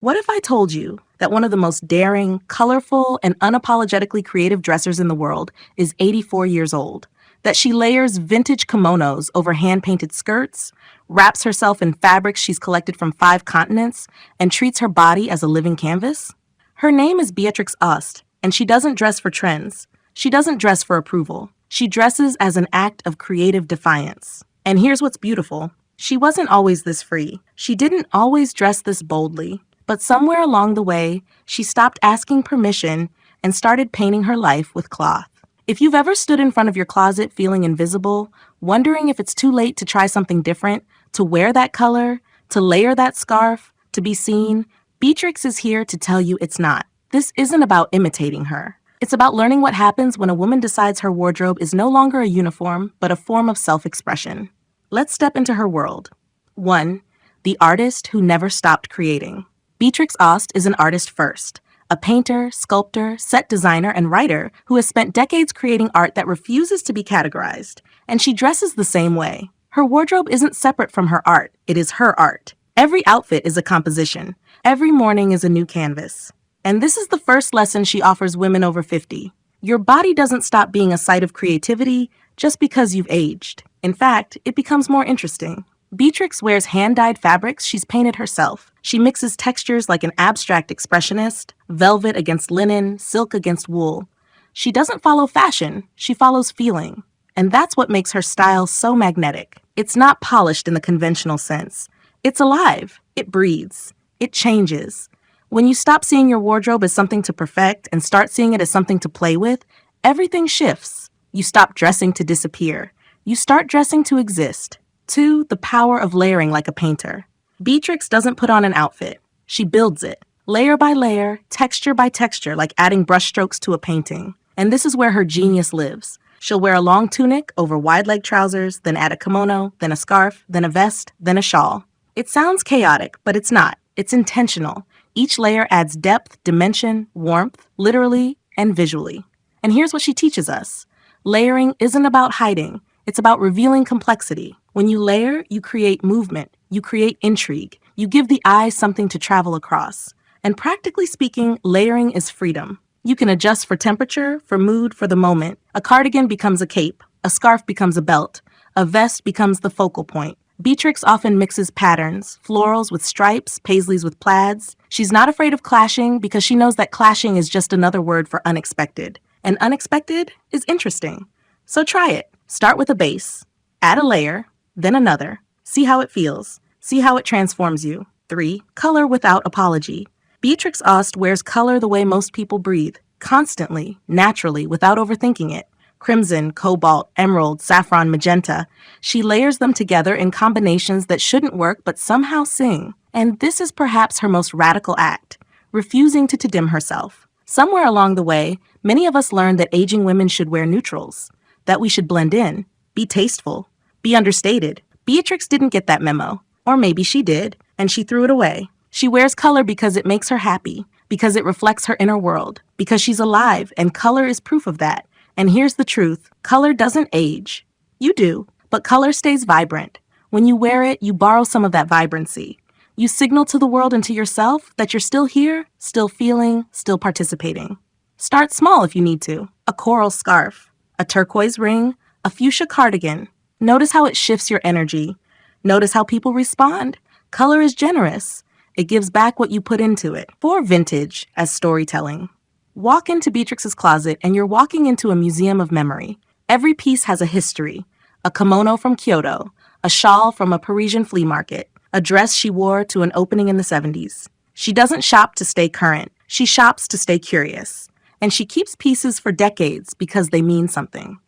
What if I told you that one of the most daring, colorful, and unapologetically creative dressers in the world is 84 years old? That she layers vintage kimonos over hand-painted skirts, wraps herself in fabrics she's collected from 5 continents, and treats her body as a living canvas? Her name is Beatrix Ost, and she doesn't dress for trends. She doesn't dress for approval. She dresses as an act of creative defiance. And here's what's beautiful. She wasn't always this free. She didn't always dress this boldly. But somewhere along the way, she stopped asking permission and started painting her life with cloth. If you've ever stood in front of your closet feeling invisible, wondering if it's too late to try something different, to wear that color, to layer that scarf, to be seen, Beatrix is here to tell you it's not. This isn't about imitating her. It's about learning what happens when a woman decides her wardrobe is no longer a uniform, but a form of self-expression. Let's step into her world. 1. The artist who never stopped creating. Beatrix Ost is an artist first, a painter, sculptor, set designer, and writer who has spent decades creating art that refuses to be categorized. And she dresses the same way. Her wardrobe isn't separate from her art, it is her art. Every outfit is a composition. Every morning is a new canvas. And this is the first lesson she offers women over 50. Your body doesn't stop being a site of creativity just because you've aged. In fact, it becomes more interesting. Beatrix wears hand-dyed fabrics she's painted herself. She mixes textures like an abstract expressionist, velvet against linen, silk against wool. She doesn't follow fashion, she follows feeling. And that's what makes her style so magnetic. It's not polished in the conventional sense. It's alive. It breathes. It changes. When you stop seeing your wardrobe as something to perfect and start seeing it as something to play with, everything shifts. You stop dressing to disappear. You start dressing to exist. 2. The power of layering like a painter. Beatrix doesn't put on an outfit. She builds it, layer by layer, texture by texture, like adding brushstrokes to a painting. And this is where her genius lives. She'll wear a long tunic over wide-leg trousers, then add a kimono, then a scarf, then a vest, then a shawl. It sounds chaotic, but it's not. It's intentional. Each layer adds depth, dimension, warmth, literally and visually. And here's what she teaches us. Layering isn't about hiding. It's about revealing complexity. When you layer, you create movement. You create intrigue. You give the eye something to travel across. And practically speaking, layering is freedom. You can adjust for temperature, for mood, for the moment. A cardigan becomes a cape. A scarf becomes a belt. A vest becomes the focal point. Beatrix often mixes patterns, florals with stripes, paisleys with plaids. She's not afraid of clashing because she knows that clashing is just another word for unexpected. And unexpected is interesting. So try it. Start with a base. Add a layer, then another. See how it feels. See how it transforms you. 3. Color without apology. Beatrix Ost wears color the way most people breathe, constantly, naturally, without overthinking it. Crimson, cobalt, emerald, saffron, magenta. She layers them together in combinations that shouldn't work but somehow sing. And this is perhaps her most radical act, refusing to dim herself. Somewhere along the way, many of us learned that aging women should wear neutrals, that we should blend in, be tasteful, be understated. Beatrix didn't get that memo. Or maybe she did, and she threw it away. She wears color because it makes her happy, because it reflects her inner world, because she's alive, and color is proof of that. And here's the truth. Color doesn't age. You do, but color stays vibrant. When you wear it, you borrow some of that vibrancy. You signal to the world and to yourself that you're still here, still feeling, still participating. Start small if you need to. A coral scarf, a turquoise ring, a fuchsia cardigan. Notice how it shifts your energy. Notice how people respond. Color is generous. It gives back what you put into it. 4. Vintage as storytelling. Walk into Beatrix's closet and you're walking into a museum of memory. Every piece has a history. A kimono from Kyoto, a shawl from a Parisian flea market, a dress she wore to an opening in the 70s. She doesn't shop to stay current. She shops to stay curious. And she keeps pieces for decades because they mean something.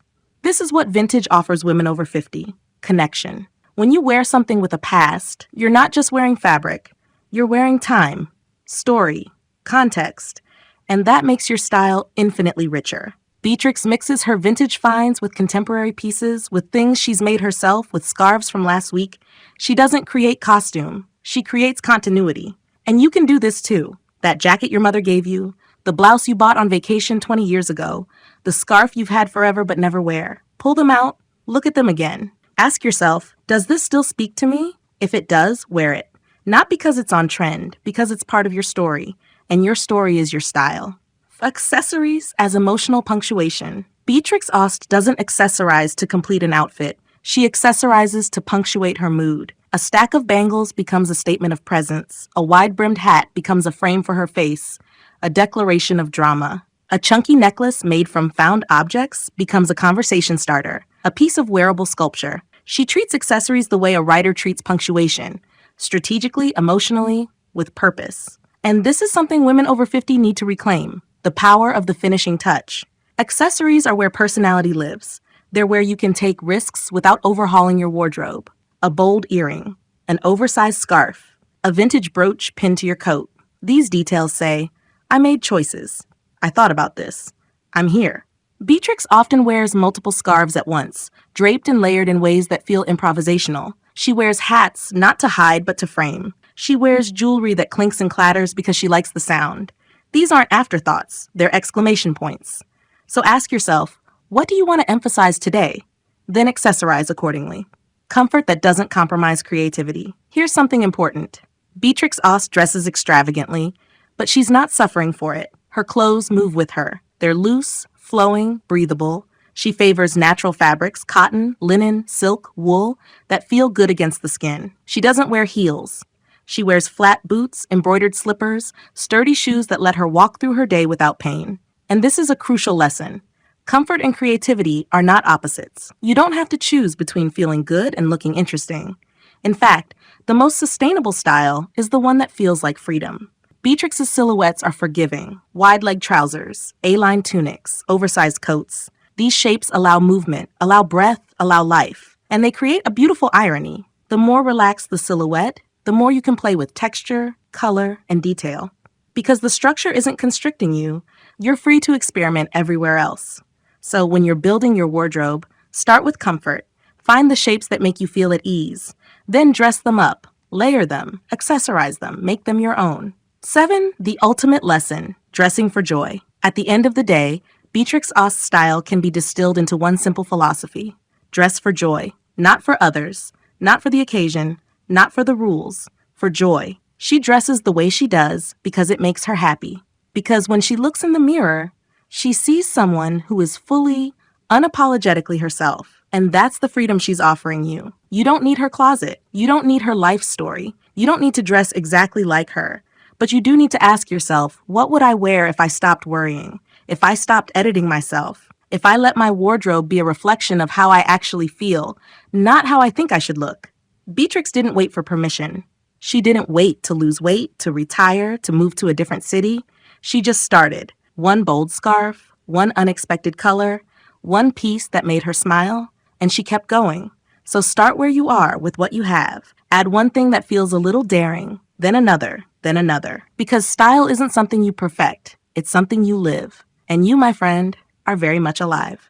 This is what vintage offers women over 50. Connection. When you wear something with a past, you're not just wearing fabric. You're wearing time, story, context. And that makes your style infinitely richer. Beatrix mixes her vintage finds with contemporary pieces, with things she's made herself, with scarves from last week. She doesn't create costume. She creates continuity. And you can do this too. That jacket your mother gave you, the blouse you bought on vacation 20 years ago, the scarf you've had forever but never wear. Pull them out, look at them again. Ask yourself, does this still speak to me? If it does, wear it. Not because it's on trend, because it's part of your story, and your story is your style. Accessories as emotional punctuation. Beatrix Ost doesn't accessorize to complete an outfit. She accessorizes to punctuate her mood. A stack of bangles becomes a statement of presence. A wide-brimmed hat becomes a frame for her face, a declaration of drama. A chunky necklace made from found objects becomes a conversation starter, a piece of wearable sculpture. She treats accessories the way a writer treats punctuation, strategically, emotionally, with purpose. And this is something women over 50 need to reclaim, the power of the finishing touch. Accessories are where personality lives. They're where you can take risks without overhauling your wardrobe. A bold earring, an oversized scarf, a vintage brooch pinned to your coat. These details say, I made choices. I thought about this. I'm here. Beatrix often wears multiple scarves at once, draped and layered in ways that feel improvisational. She wears hats not to hide but to frame. She wears jewelry that clinks and clatters because she likes the sound. These aren't afterthoughts, they're exclamation points. So ask yourself, what do you want to emphasize today? Then accessorize accordingly. Comfort that doesn't compromise creativity. Here's something important. Beatrix Ost dresses extravagantly, but she's not suffering for it. Her clothes move with her. They're loose, flowing, breathable. She favors natural fabrics, cotton, linen, silk, wool, that feel good against the skin. She doesn't wear heels. She wears flat boots, embroidered slippers, sturdy shoes that let her walk through her day without pain. And this is a crucial lesson. Comfort and creativity are not opposites. You don't have to choose between feeling good and looking interesting. In fact, the most sustainable style is the one that feels like freedom. Beatrix's silhouettes are forgiving. Wide-leg trousers, A-line tunics, oversized coats. These shapes allow movement, allow breath, allow life. And they create a beautiful irony. The more relaxed the silhouette, the more you can play with texture, color, and detail. Because the structure isn't constricting you, you're free to experiment everywhere else. So when you're building your wardrobe, start with comfort. Find the shapes that make you feel at ease. Then dress them up, layer them, accessorize them, make them your own. 7. The ultimate lesson, dressing for joy. At the end of the day, Beatrix Ost's style can be distilled into one simple philosophy. Dress for joy, not for others, not for the occasion, not for the rules, for joy. She dresses the way she does because it makes her happy. Because when she looks in the mirror, she sees someone who is fully, unapologetically herself. And that's the freedom she's offering you. You don't need her closet. You don't need her life story. You don't need to dress exactly like her. But you do need to ask yourself, what would I wear if I stopped worrying? If I stopped editing myself? If I let my wardrobe be a reflection of how I actually feel, not how I think I should look? Beatrix didn't wait for permission. She didn't wait to lose weight, to retire, to move to a different city. She just started. One bold scarf, one unexpected color, one piece that made her smile, and she kept going. So start where you are with what you have. Add one thing that feels a little daring, then another, then another. Because style isn't something you perfect, it's something you live. And you, my friend, are very much alive.